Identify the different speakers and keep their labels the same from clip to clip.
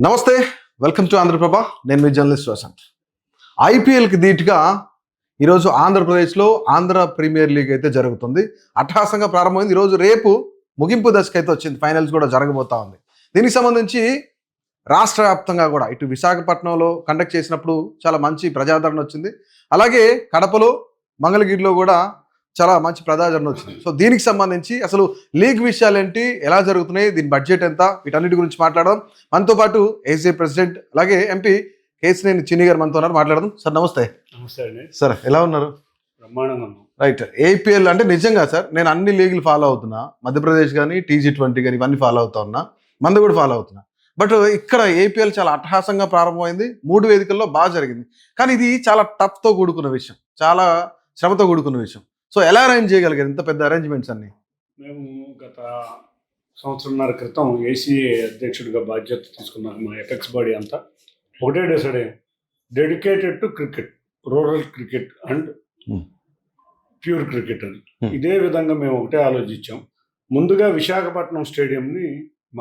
Speaker 1: నమస్తే, welcome to Andhraprabha. నేను మీ journalist Vasant. ఐపీఎల్కి ధీటుగా ఈరోజు ఆంధ్రప్రదేశ్లో ఆంధ్ర ప్రీమియర్ లీగ్ అయితే జరుగుతుంది. అట్టహాసంగా ప్రారంభమైంది. ఈరోజు రేపు ముగింపు దశకు అయితే వచ్చింది. ఫైనల్స్ కూడా జరగబోతా ఉంది. దీనికి సంబంధించి రాష్ట్ర వ్యాప్తంగా కూడా ఇటు విశాఖపట్నంలో కండక్ట్ చేసినప్పుడు చాలా మంచి ప్రజాదరణ వచ్చింది. అలాగే కడపలో, మంగళగిరిలో కూడా చాలా మంచి ప్రజాదరణ వచ్చింది. సో దీనికి సంబంధించి అసలు లీగ్ విషయాలు ఏంటి, ఎలా జరుగుతున్నాయి, దీని బడ్జెట్ ఎంత, వీటన్నిటి గురించి మాట్లాడదాం. మనతో పాటు ఏసీ ప్రెసిడెంట్ అలాగే ఎంపీ కేసినేని చిన్ని గారు మనతో ఉన్నారు. మాట్లాడదాం. సార్ నమస్తే.
Speaker 2: నమస్తే అండి.
Speaker 1: సార్ ఎలా ఉన్నారు?
Speaker 2: బ్రహ్మాండంగా.
Speaker 1: రైట్. ఏపీఎల్ అంటే నిజంగా సార్ నేను అన్ని లీగులు ఫాలో అవుతున్నా, మధ్యప్రదేశ్ కానీ TG20 కానీ ఇవన్నీ ఫాలో అవుతా ఉన్నా, మంది కూడా ఫాలో అవుతున్నా. బట్ ఇక్కడ ఏపీఎల్ చాలా అట్టహాసంగా ప్రారంభమైంది. 3 వేదికల్లో బాగా జరిగింది. కానీ ఇది చాలా టఫ్తో కూడుకున్న విషయం, చాలా శ్రమతో కూడుకున్న విషయం. సో ఎలా అరేంజ్ చేయగలిగారు ఇంత పెద్ద అరేంజ్మెంట్స్ అన్ని?
Speaker 2: మేము గత సంవత్సరంన్నర క్రితం ఏసీఏ అధ్యక్షుడిగా బాధ్యత తీసుకున్నాం. మా ఎపెక్స్ బాడీ అంతా ఒకటే డిసైడ్ అయ్యాం, dedicated to cricket, rural cricket and pure cricket అని. ఇదే విధంగా మేము ఒకటే ఆలోచించాం. ముందుగా విశాఖపట్నం స్టేడియంని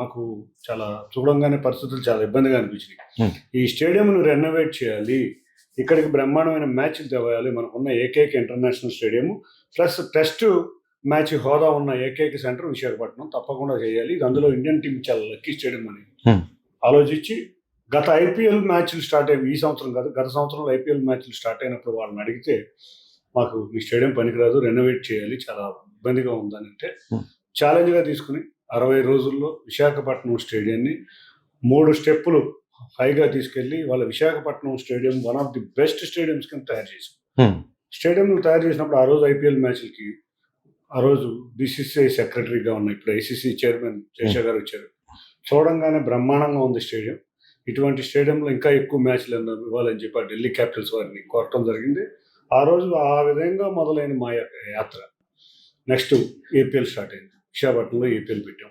Speaker 2: మాకు చాలా చూడంగానే పరిస్థితులు చాలా ఇబ్బందిగా అనిపించినాయి. ఈ స్టేడియంను రెనోవేట్ చేయాలి, ఇక్కడికి బ్రహ్మాండమైన మ్యాచ్లు తేవాలి. మనకున్న ఏకైక international stadium plus test match హోదా ఉన్న ఏకైక సెంటర్ విశాఖపట్నం, తప్పకుండా చేయాలి. అందులో ఇండియన్ టీం చాలా లక్కీ స్టేడియం అని ఆలోచించి గత ఐపీఎల్ మ్యాచ్లు స్టార్ట్ అయ్యి, ఈ సంవత్సరం కాదు గత సంవత్సరంలో ఐపీఎల్ మ్యాచ్లు స్టార్ట్ అయినప్పుడు వాళ్ళని అడిగితే మాకు ఈ స్టేడియం పనికిరాదు, రెనోవేట్ చేయాలి, చాలా ఇబ్బందిగా ఉందని అంటే ఛాలెంజ్గా తీసుకుని 60 రోజుల్లో విశాఖపట్నం స్టేడియాన్ని 3 స్టెప్పులు హైగా తీసుకెళ్లి వాళ్ళ Visakhapatnam stadium one of the best stadiums కింద తయారు చేశాం. స్టేడియం తయారు చేసినప్పుడు ఆ రోజు ఐపీఎల్ మ్యాచ్లకి ఆ రోజు BCCI సెక్రటరీగా ఉన్న ఇప్పుడు ఐసీసీ చైర్మన్ జయశా గారు వచ్చారు. చూడంగానే బ్రహ్మాండంగా ఉంది స్టేడియం. ఇటువంటి స్టేడియంలో ఇంకా ఎక్కువ మ్యాచ్లు ఇవ్వాలని చెప్పి ఢిల్లీ క్యాపిటల్స్ వారిని కోరటం జరిగింది. ఆ రోజు ఆ విధంగా మొదలైన మా యాత్ర. నెక్స్ట్ ఏపీఎల్ స్టార్ట్ అయింది. విశాఖపట్నంలో ఏపీఎల్ పెట్టాం.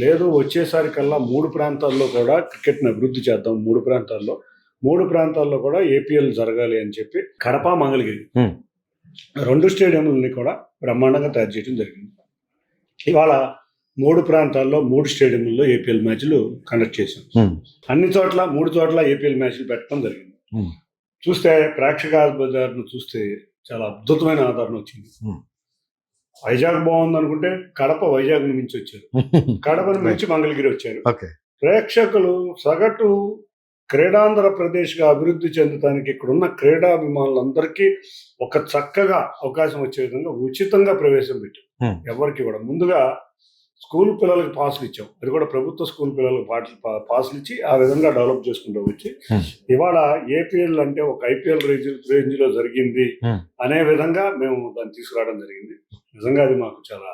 Speaker 2: లేదు వచ్చేసారి కల్లా 3 ప్రాంతాల్లో కూడా క్రికెట్ని అభివృద్ధి చేద్దాం, 3 ప్రాంతాల్లో కూడా ఏపీఎల్ జరగాలి అని చెప్పి కడప, మంగళగిరి 2 స్టేడియంలని కూడా బ్రహ్మాండంగా తయారు చేయడం జరిగింది. ఇవాళ 3 ప్రాంతాల్లో 3 స్టేడియంల్లో ఏపీఎల్ మ్యాచ్లు కండక్ట్ చేశాం. అన్ని చోట్ల 3 చోట్ల ఏపీఎల్ మ్యాచ్లు పెట్టడం జరిగింది. చూస్తే ప్రేక్షక ఆదరణ చూస్తే చాలా అద్భుతమైన ఆదరణ వచ్చింది. వైజాగ్ బాగుంది అనుకుంటే కడప వైజాగ్ నుంచి వచ్చారు, కడప నుంచి మంగళగిరి వచ్చారు. ప్రేక్షకులు సగటు క్రీడాంధ్రప్రదేశ్గా అభివృద్ధి చెందడానికి ఇక్కడున్న క్రీడాభిమానులందరికీ ఒక చక్కగా అవకాశం వచ్చే విధంగా ఉచితంగా ప్రవేశం పెట్టాం. ఎవరికి కూడా ముందుగా స్కూల్ పిల్లలకి పాసులు ఇచ్చాం. అది కూడా ప్రభుత్వ స్కూల్ పిల్లలకు పాసులు ఇచ్చి ఆ విధంగా డెవలప్ చేసుకుంటూ వచ్చి ఇవాళ ఏపీఎల్ అంటే ఒక ఐపీఎల్ రేంజ్ లో జరిగింది అనే విధంగా మేము దాన్ని తీసుకురావడం జరిగింది. నిజంగా అది మాకు చాలా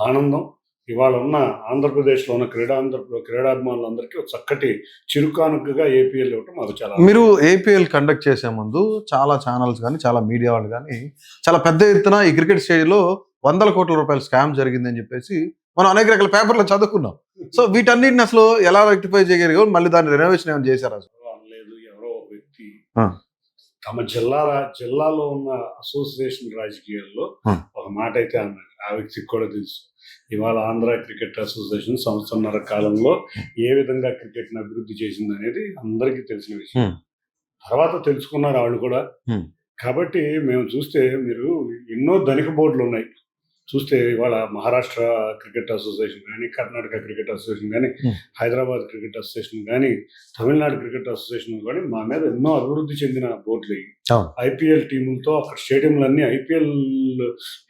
Speaker 2: ఆనందం. ఇవాళ ఉన్న ఆంధ్రప్రదేశ్లో ఉన్న క్రీడాభిమానులందరికీ ఒక చక్కటి చిరుకానుకగా ఏపీఎల్ ఇవ్వటం మాకు చాలా.
Speaker 1: మీరు ఏపీఎల్ కండక్ట్ చేసే ముందు చాలా ఛానల్స్ కానీ చాలా మీడియా వాళ్ళు కానీ చాలా పెద్ద ఎత్తున ఈ క్రికెట్ స్టేడియంలో 100 కోట్ల రూపాయల స్కామ్ జరిగిందని చెప్పేసి మనం అనేక రకాల పేపర్లో చదువుకున్నాం. సో వీటన్నిటిని అసలు ఎలా రెక్టిఫై చేయగలిగారు? మళ్ళీ దాన్ని రెనోవేషన్ ఏమైనా చేశారు? అసలు
Speaker 2: లేదు, ఎవరో ఒక వ్యక్తి తమ జిల్లాలో ఉన్న అసోసియేషన్ రాజకీయాల్లో ఒక మాట అయితే అన్నాడు. ఆ వ్యక్తికి కూడా తెలుసు. ఇవాళ ఆంధ్ర క్రికెట్ అసోసియేషన్ సంవత్సరన్నర కాలంలో ఏ విధంగా క్రికెట్ని అభివృద్ధి చేసింది అనేది అందరికీ తెలిసిన విషయం. తర్వాత తెలుసుకున్నారు వాళ్ళు కూడా. కాబట్టి మేము చూస్తే మీరు ఎన్నో ధనిక బోర్డులు ఉన్నాయి. చూస్తే ఇవాళ మహారాష్ట్ర క్రికెట్ అసోసియేషన్ కానీ, కర్ణాటక క్రికెట్ అసోసియేషన్ కానీ, హైదరాబాద్ క్రికెట్ అసోసియేషన్ కానీ, తమిళనాడు క్రికెట్ అసోసియేషన్ కానీ మా మీద ఎన్నో అభివృద్ధి చెందిన బోర్డులు. ఐపీఎల్ టీములతో అక్కడ స్టేడియంలన్నీ ఐపీఎల్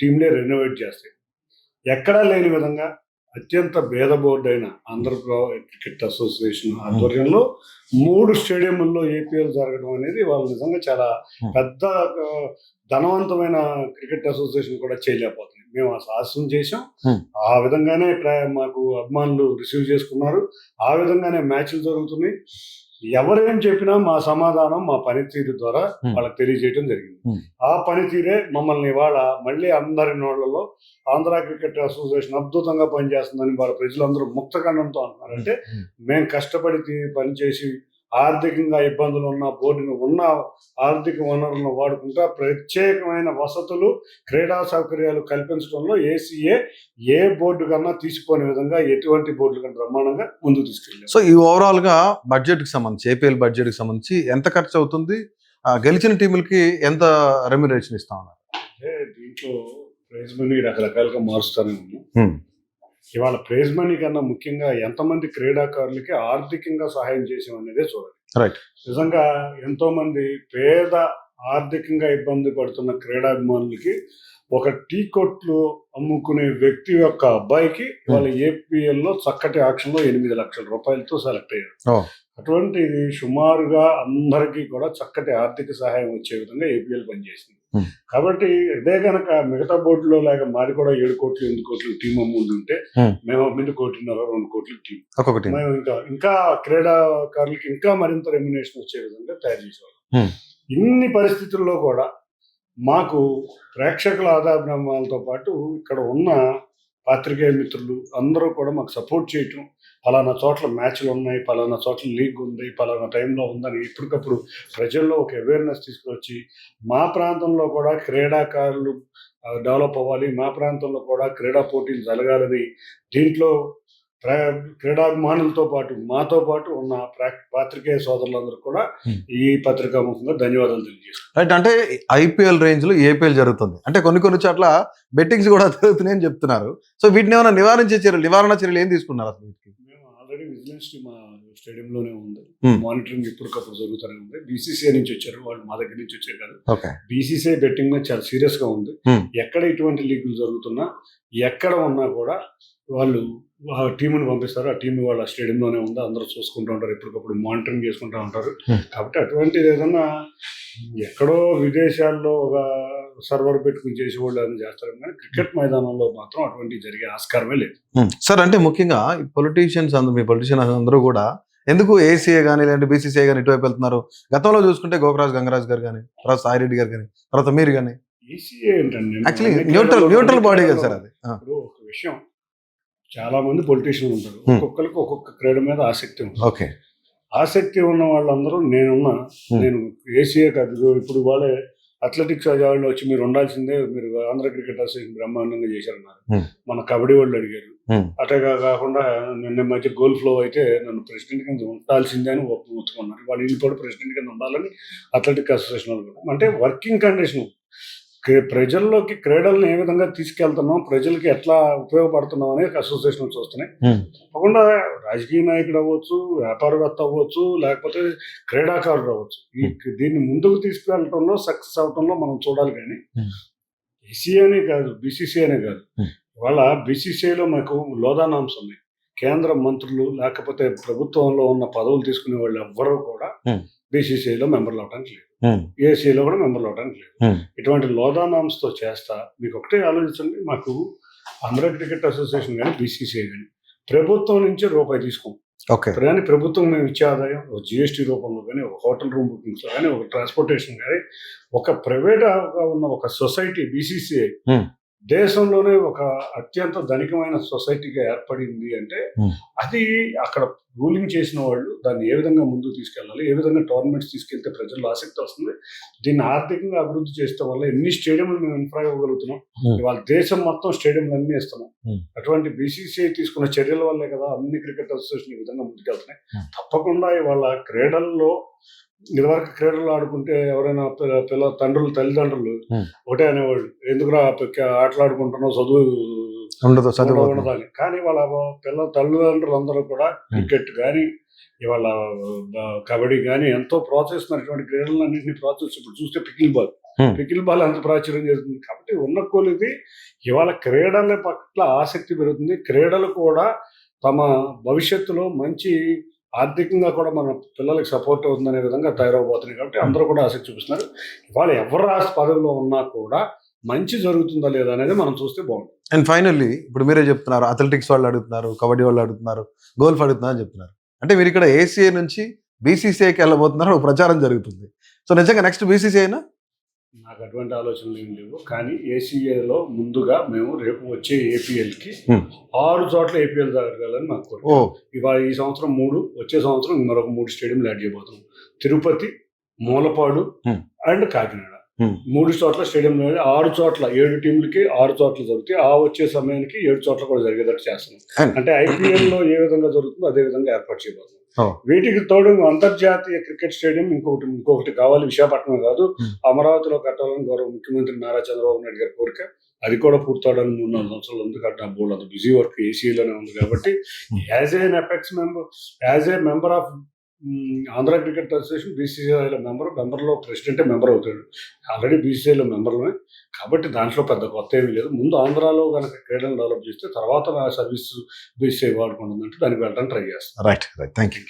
Speaker 2: టీంలే రెనోవేట్ చేస్తాయి. ఎక్కడా లేని విధంగా అత్యంత భేద బోర్డు అయిన ఆంధ్రప్రదేశ్ క్రికెట్ అసోసియేషన్ ఆధ్వర్యంలో 3 స్టేడియంల్లో ఏపీఎల్ జరగడం అనేది వాళ్ళు నిజంగా చాలా పెద్ద ధనవంతమైన క్రికెట్ అసోసియేషన్ కూడా చేయలేకపోతుంది. మేము ఆ సాహసం చేసాం. ఆ విధంగానే మాకు అభిమానులు రిసీవ్ చేసుకున్నారు. ఆ విధంగానే మ్యాచ్లు జరుగుతున్నాయి. ఎవరేం చెప్పినా మా సమాధానం మా పనితీరు ద్వారా వాళ్ళకి తెలియజేయడం జరిగింది. ఆ పనితీరే మమ్మల్ని ఇవాళ మళ్ళీ అందరి నోళ్లలో ఆంధ్ర క్రికెట్ అసోసియేషన్ అద్భుతంగా పనిచేస్తుందని వాళ్ళ ప్రజలందరూ ముక్తఖండంతో అంటున్నారంటే మేము కష్టపడి పనిచేసి ఆర్థికంగా ఇబ్బందులు ఉన్న బోర్డుని ఉన్న ఆర్థిక వనరులను వాడుకుంటా ప్రత్యేకమైన వసతులు, క్రీడా సౌకర్యాలు కల్పించడంలో ఏసీఏ ఏ బోర్డు కన్నా తీసిపోని విధంగా ఎటువంటి బోర్డు కన్నా బ్రహ్మాండంగా ముందుకు తీసుకెళ్ళారు.
Speaker 1: సో ఈ ఓవరాల్ గా బడ్జెట్ కి సంబంధించి ఏపీఎల్ బడ్జెట్ కి సంబంధించి ఎంత ఖర్చు అవుతుంది, గెలిచిన టీములకి ఎంత రెమ్యునరేషన్ ఇస్తా ఉన్నారు?
Speaker 2: అంటే దీంట్లో ప్రైజ్ మనీ రకరకాలుగా మారుస్తూనే ఉన్నాం. ఇవాళ ప్రైజ్ మనీ కన్నా ముఖ్యంగా ఎంతమంది క్రీడాకారులకి ఆర్థికంగా సహాయం చేసాం అనేదే చూడాలి.
Speaker 1: రైట్.
Speaker 2: నిజంగా ఎంతో మంది పేద ఆర్థికంగా ఇబ్బంది పడుతున్న క్రీడాభిమానులకి ఒక టీ కొట్లు అమ్ముకునే వ్యక్తి యొక్క అబ్బాయికి వాళ్ళ ఏపీఎల్ లో చక్కటి ఆక్షన్లో 8 లక్షల రూపాయలతో సెలెక్ట్ అయ్యారు. అటువంటిది సుమారుగా అందరికీ కూడా చక్కటి ఆర్థిక సహాయం వచ్చే విధంగా ఏపీఎల్ పనిచేసింది. కాబట్టి ఇదే కనుక మిగతా బోర్డులో లేక మాది కూడా 7 కోట్లు 8 కోట్లు టీం అమ్ముండి ఉంటే మేము 1 కోటిన్నర 2 కోట్ల టీం మేము ఇంకా క్రీడాకారులకి ఇంకా మరింత రెమ్యునేషన్ వచ్చే విధంగా తయారు చేసేవాళ్ళం. ఇన్ని పరిస్థితుల్లో కూడా మాకు ప్రేక్షకుల ఆదాభిమానాలతో పాటు ఇక్కడ ఉన్న పాత్రికేయ మిత్రులు అందరూ కూడా మాకు సపోర్ట్ చేయటం, పలానా చోట్ల మ్యాచ్లు ఉన్నాయి, పలానా చోట్ల లీగ్ ఉంది, పలానా టైంలో ఉందని ఇప్పటికప్పుడు ప్రజల్లో ఒక అవేర్నెస్ తీసుకొచ్చి మా ప్రాంతంలో కూడా క్రీడాకారులు డెవలప్ అవ్వాలి, మా ప్రాంతంలో కూడా క్రీడా పోటీలు జరగాలని దీంట్లో క్రీడాభిమానులతో పాటు మాతో పాటు ఉన్న పాత్రికేయ సోదరులందరూ కూడా ఈ పత్రికా ముఖంగా ధన్యవాదాలు తెలియజేస్తారు.
Speaker 1: రైట్. అంటే ఐపీఎల్ రేంజ్ లో ఏపీఎల్ జరుగుతుంది అంటే కొన్ని చోట్ల బెట్టింగ్స్ కూడా జరుగుతున్నాయని చెప్తున్నారు. సో వీటిని ఏమైనా నివారణ చర్యలు ఏం తీసుకున్నారు అసలు?
Speaker 2: మేము ఆల్రెడీ విజిలెన్స్ టీమ్ స్టేడియంలోనే ఉంది, మానిటరింగ్ ఎప్పటికప్పుడు జరుగుతూనే ఉంది. బీసీసీఐ నుంచి వచ్చారు వాళ్ళు, మా దగ్గర నుంచి వచ్చారు కాదు. బీసీసీఐ బెట్టింగ్ మీద చాలా సీరియస్ గా ఉంది. ఎక్కడ ఇటువంటి లీగులు జరుగుతున్నా ఎక్కడ ఉన్నా కూడా వాళ్ళు టీముని పంపిస్తారు. ఆ టీం వాళ్ళ స్టేడియంలోనే ఉంది, అందరూ చూసుకుంటూ ఉంటారు, ఎప్పటికప్పుడు మానిటరింగ్ చేసుకుంటూ ఉంటారు. కాబట్టి అటువంటిది ఏదన్నా ఎక్కడో విదేశాల్లో ఒక సర్వర్ పెట్టుకుని చేసేవాళ్ళు అని చేస్తారు, కానీ క్రికెట్ మైదానంలో మాత్రం అటువంటి జరిగే ఆస్కారమే లేదు.
Speaker 1: సార్, అంటే ముఖ్యంగా ఈ పొలిటీషియన్స్ అందరూ కూడా ఎందుకు ఏసీఏ కానీ లేదంటే బీసీసీఐ కానీ ఇటువైపు వెళ్తున్నారు? గతంలో చూసుకుంటే గోకరాజు గంగరాజు గారు కానీ, తర్వాత సాయిరెడ్డి గారు కానీ, తర్వాత మీరు కానీ.
Speaker 2: ఏసీఏ ఏంటండి,
Speaker 1: యాక్చువల్లీ న్యూట్రల్ బాడీ కదా సార్ అది.
Speaker 2: ఇప్పుడు ఒక విషయం, చాలా మంది పొలిటీషియన్లు ఉంటారు, ఒక్కొక్కరికి ఒక్కొక్క క్రీడ మీద ఆసక్తి ఉంటుంది.
Speaker 1: ఓకే.
Speaker 2: ఆసక్తి ఉన్న వాళ్ళందరూ నేను ఏసీఏ కాదు, ఇప్పుడు వాళ్ళే అథ్లెటిక్స్ వాళ్ళు వచ్చి మీరు ఉండాల్సిందే, మీరు ఆంధ్ర క్రికెట్ అసోసియేషన్ బ్రహ్మాండంగా చేశారన్నారు. మన కబడ్డీ వాళ్ళు అడిగారు. అటగా కాకుండా నిన్న మధ్య గోల్ ఫ్లో అయితే నన్ను ప్రెసిడెంట్ కింద ఉండాల్సిందే అని ఒప్పుకున్నారు. వాళ్ళు వీళ్ళు కూడా ప్రెసిడెంట్ కింద ఉండాలని అథ్లెటిక్ అసోసియేషన్ వాళ్ళు కూడా, అంటే వర్కింగ్ కండిషన్ ప్రజల్లోకి క్రీడలను ఏ విధంగా తీసుకెళ్తున్నాం, ప్రజలకి ఎట్లా ఉపయోగపడుతున్నాం అనేది అసోసియేషన్ చూస్తున్నాయి. తప్పకుండా రాజకీయ నాయకుడు అవ్వచ్చు, వ్యాపారవేత్త అవ్వచ్చు, లేకపోతే క్రీడాకారుడు అవ్వచ్చు, దీన్ని ముందుకు తీసుకెళ్ళటంలో సక్సెస్ అవటంలో మనం చూడాలి. కానీ ఏసీఏనే కాదు, బీసీసీఐనే కాదు, ఇవాళ బీసీసీఐలో మాకు లోదానాంశం ఉంది. కేంద్ర మంత్రులు లేకపోతే ప్రభుత్వంలో ఉన్న పదవులు తీసుకునే వాళ్ళు ఎవ్వరూ కూడా బీసీసీఐలో మెంబర్లు అవడానికి లేదు, ఏసీలో కూడా మెంబర్లు అవడానికి లేదు. ఇటువంటి లోదానాంశతో చేస్తా మీకు ఒకటే ఆలోచించండి, మాకు ఆంధ్ర క్రికెట్ అసోసియేషన్ కానీ బీసీసీఐ కానీ ప్రభుత్వం నుంచి రూపాయి తీసుకోం. కానీ ప్రభుత్వం మేము ఇచ్చే ఆదాయం ఒక జిఎస్టీ రూపంలో కానీ, ఒక హోటల్ రూమ్ బుకింగ్స్ కానీ, ఒక ట్రాన్స్పోర్టేషన్ కానీ, ఒక ప్రైవేట్గా ఉన్న ఒక సొసైటీ బీసీసీఐ దేశంలోనే ఒక అత్యంత ధనికమైన సొసైటీగా ఏర్పడింది అంటే అది అక్కడ రూలింగ్ చేసిన వాళ్ళు దాన్ని ఏ విధంగా ముందుకు తీసుకెళ్ళాలి, ఏ విధంగా టోర్నమెంట్స్ తీసుకెళ్తే ప్రజల్లో ఆసక్తి వస్తుంది, దీన్ని ఆర్థికంగా అభివృద్ధి చేయడం వల్ల ఎన్ని స్టేడియంలు మేము ఇన్ఫ్రా ఇవ్వగలుగుతున్నాం, ఇవాళ దేశం మొత్తం స్టేడియంలు అన్ని ఇస్తున్నాం. అటువంటి బీసీసీఐ తీసుకున్న చర్యల వల్లే కదా అన్ని క్రికెట్ అసోసియేషన్ ఈ విధంగా ముందుకెళ్తున్నాయి. తప్పకుండా ఇవాళ క్రీడల్లో ఇదివరకు క్రీడలు ఆడుకుంటే ఎవరైనా తల్లిదండ్రులు ఒకటే అనేవాళ్ళు, ఎందుకురా ఆటలాడుకుంటున్నావు, చదువు ఉండదని. కానీ వాళ్ళ తల్లిదండ్రులు అందరూ కూడా క్రికెట్ కానీ ఇవాళ కబడ్డీ కానీ ఎంతో ప్రోత్సహిస్తున్నటువంటి క్రీడలన్నింటినీ ప్రోత్సహిస్తూ ఇప్పుడు చూస్తే పికిల్ బాల్ ఎంత ప్రాచుర్యం జరుగుతుంది. కాబట్టి ఉన్న కొలిది ఇవాళ క్రీడల పట్ల ఆసక్తి పెరుగుతుంది. క్రీడలు కూడా తమ భవిష్యత్తులో మంచి ఆర్థికంగా కూడా మన పిల్లలకి సపోర్ట్ అవుతుందనే విధంగా తయారవబోతున్నాయి. కాబట్టి అందరూ కూడా ఆసక్తి చూపిస్తున్నారు. ఇవాళ ఎవరు రాష్ట్ర పదవిలో ఉన్నా కూడా మంచి జరుగుతుందా లేదా అనేది మనం చూస్తే బాగుంటుంది.
Speaker 1: అండ్ ఫైనల్లీ ఇప్పుడు మీరే చెప్తున్నారు, అథ్లెటిక్స్ వాళ్ళు అడుగుతున్నారు, కబడ్డీ వాళ్ళు అడుగుతున్నారు, గోల్ఫ్ అడుగుతున్నారు అని చెప్తున్నారు. అంటే మీరు ఇక్కడ ఏసీఐ నుంచి బీసీసీఐకి వెళ్ళబోతున్నారు, ఒక ప్రచారం జరుగుతుంది. సో నిజంగా నెక్స్ట్ బీసీసీఐనా?
Speaker 2: నాకు అటువంటి ఆలోచనలు ఏం లేవు. కానీ ఏసీఏలో ముందుగా మేము రేపు వచ్చే ఏపీఎల్కి
Speaker 1: Hmm.
Speaker 2: 6 చోట్ల ఏపీఎల్ జరగాలని మాకు కోరిక.
Speaker 1: ఓ
Speaker 2: ఇవాళ ఈ సంవత్సరం 3, వచ్చే సంవత్సరం మరొక 3 స్టేడియంలు యాడ్ చేయబోతున్నాం. తిరుపతి, మూలపాడు అండ్ కాకినాడ. 3 చోట్ల స్టేడియం 6 చోట్ల 7 టీంలకి 6 చోట్ల జరుగుతాయి. ఆ వచ్చే సమయానికి 7 చోట్ల కూడా జరిగేటట్టు చేస్తున్నాం.
Speaker 1: And-
Speaker 2: అంటే ఐపీఎల్లో ఏ విధంగా జరుగుతుందో అదే విధంగా ఏర్పాటు చేయబోతున్నాం.
Speaker 1: Oh.
Speaker 2: వీటికి తోడు అంతర్జాతీయ క్రికెట్ స్టేడియం ఇంకొకటి కావాలి. విశాఖపట్నం కాదు, అమరావతిలో కట్టాలని గౌరవ ముఖ్యమంత్రి నారా చంద్రబాబు నాయుడు గారి కోరిక. అది కూడా పూర్తవడానికి 3-4 సంవత్సరాలు ఉంది. కాబట్టి బోర్డు అంత బిజీ వర్క్ ఏసీలోనే ఉంది. కాబట్టి as a apex member, as a member of Andhra cricket association, బీసీసీఐలో మెంబర్లో ప్రెసిడెంటే మెంబర్ అవుతాడు. ఆల్రెడీ బీసీసీఐలో మెంబర్లమే. కాబట్టి దాంట్లో పెద్ద కొత్త ఏమీ లేదు. ముందు ఆంధ్రాలో కనుక క్రీడలు డెవలప్ చేస్తే తర్వాత నా సర్వీస్ బీసీసీఐ వాడుకుంటుందంటే దానికి వెళ్ళడానికి ట్రై చేస్తాను.
Speaker 1: Right thank you.